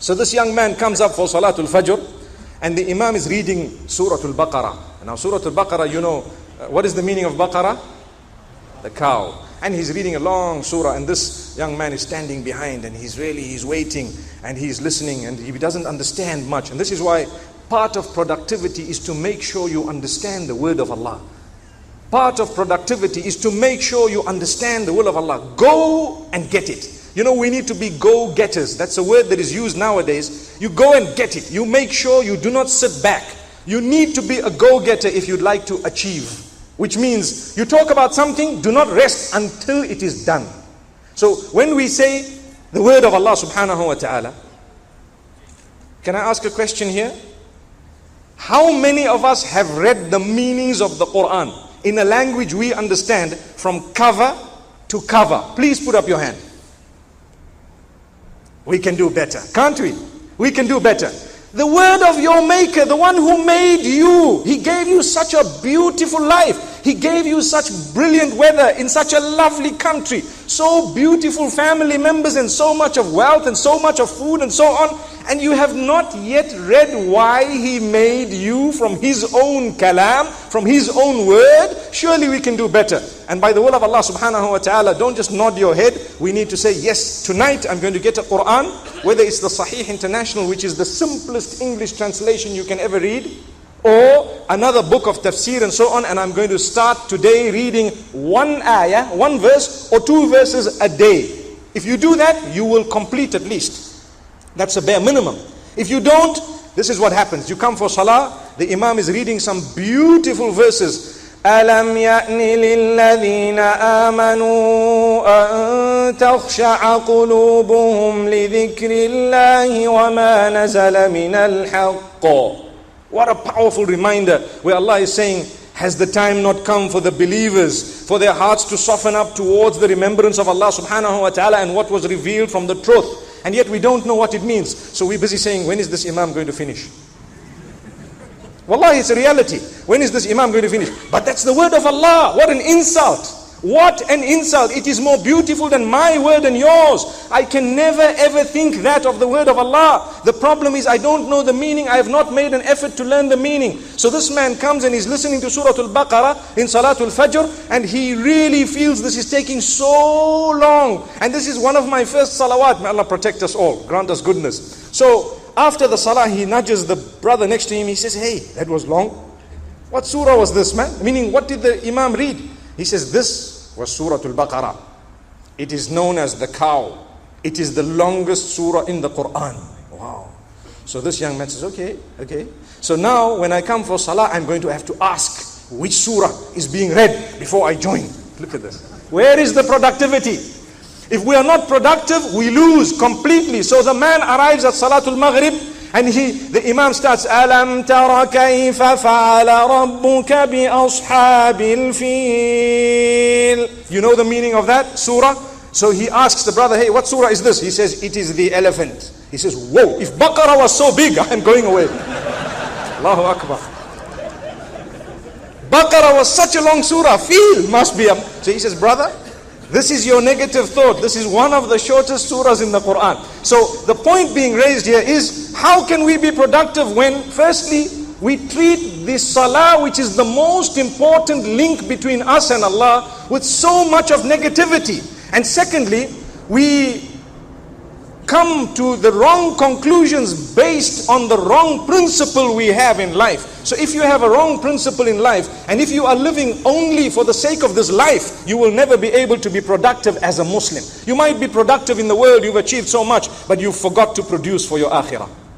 So this young man comes up for Salatul Fajr, and the Imam is reading Surah Al-Baqarah. Now Surah Al-Baqarah, you know, what is the meaning of Baqarah? The cow. And he's reading a long surah, and this young man is standing behind, and he's waiting, and he's listening, and he doesn't understand much. And this is why part of productivity is to make sure you understand the word of Allah. Part of productivity is to make sure you understand the will of Allah. Go and get it. You know, we need to be go-getters. That's a word that is used nowadays. You go and get it. You make sure you do not sit back. You need to be a go-getter if you'd like to achieve. Which means, you talk about something, do not rest until it is done. So, when we say the word of Allah subhanahu wa ta'ala, can I ask a question here? How many of us have read the meanings of the Quran in a language we understand from cover to cover? Please put up your hand. We can do better, can't we? We can do better. The word of your maker, the one who made you, he gave you such a beautiful life. He gave you such brilliant weather in such a lovely country. So beautiful family members and so much of wealth and so much of food and so on. And you have not yet read why he made you from his own kalam, from his own word. Surely we can do better. And by the will of Allah subhanahu wa ta'ala, don't just nod your head. We need to say, yes, tonight I'm going to get a Quran, whether it's the Sahih International, which is the simplest English translation you can ever read, or another book of tafsir and so on, and I'm going to start today reading one ayah, one verse or two verses a day. If you do that, you will complete at least. That's a bare minimum. If you don't, this is what happens. You come for salah, the imam is reading some beautiful verses. أَلَمْ يَأْنِ لِلَّذِينَ آمَنُوا أَن تَخْشَعَ قُلُوبُهُمْ لِذِكْرِ اللَّهِ وَمَا نَزَلَ مِنَ الْحَقِّ. What a powerful reminder where Allah is saying, has the time not come for the believers, for their hearts to soften up towards the remembrance of Allah subhanahu wa ta'ala and what was revealed from the truth? And yet we don't know what it means. So we're busy saying, when is this imam going to finish? Wallahi, it's a reality. When is this imam going to finish? But that's the word of Allah. What an insult. What an insult. It is more beautiful than my word and yours. I can never ever think that of the word of Allah. The problem is I don't know the meaning. I have not made an effort to learn the meaning. So this man comes and he's listening to Surah Al-Baqarah in Salatul Fajr, and he really feels this is taking so long. And this is one of my first salawat. May Allah protect us all. Grant us goodness. So after the salah, he nudges the brother next to him. He says, hey, that was long. What surah was this, man? Meaning, what did the imam read? He says, this was Surah Al-Baqarah. It is known as the cow. It is the longest surah in the Quran. Wow. So this young man says, okay. So now when I come for salah, I'm going to have to ask which surah is being read before I join. Look at this. Where is the productivity? If we are not productive, we lose completely. So the man arrives at Salatul Maghrib, and the imam starts, أَلَمْ تَرَ كَيْفَ فَعَلَ رَبُّكَ بِأَصْحَابِ الْفِيلِ. You know the meaning of that surah? So he asks the brother, hey, what surah is this? He says, it is the elephant. He says, whoa, if Baqarah was so big, I'm going away. Allahu Akbar. Baqarah was such a long surah, feel must be. So he says, brother, this is your negative thought. This is one of the shortest surahs in the Quran. So the point being raised here is, how can we be productive when firstly, we treat the salah, which is the most important link between us and Allah, with so much of negativity. And secondly, we come to the wrong conclusions based on the wrong principle we have in life. So if you have a wrong principle in life, and if you are living only for the sake of this life, you will never be able to be productive as a Muslim. You might be productive in the world, you've achieved so much, but you forgot to produce for your akhirah.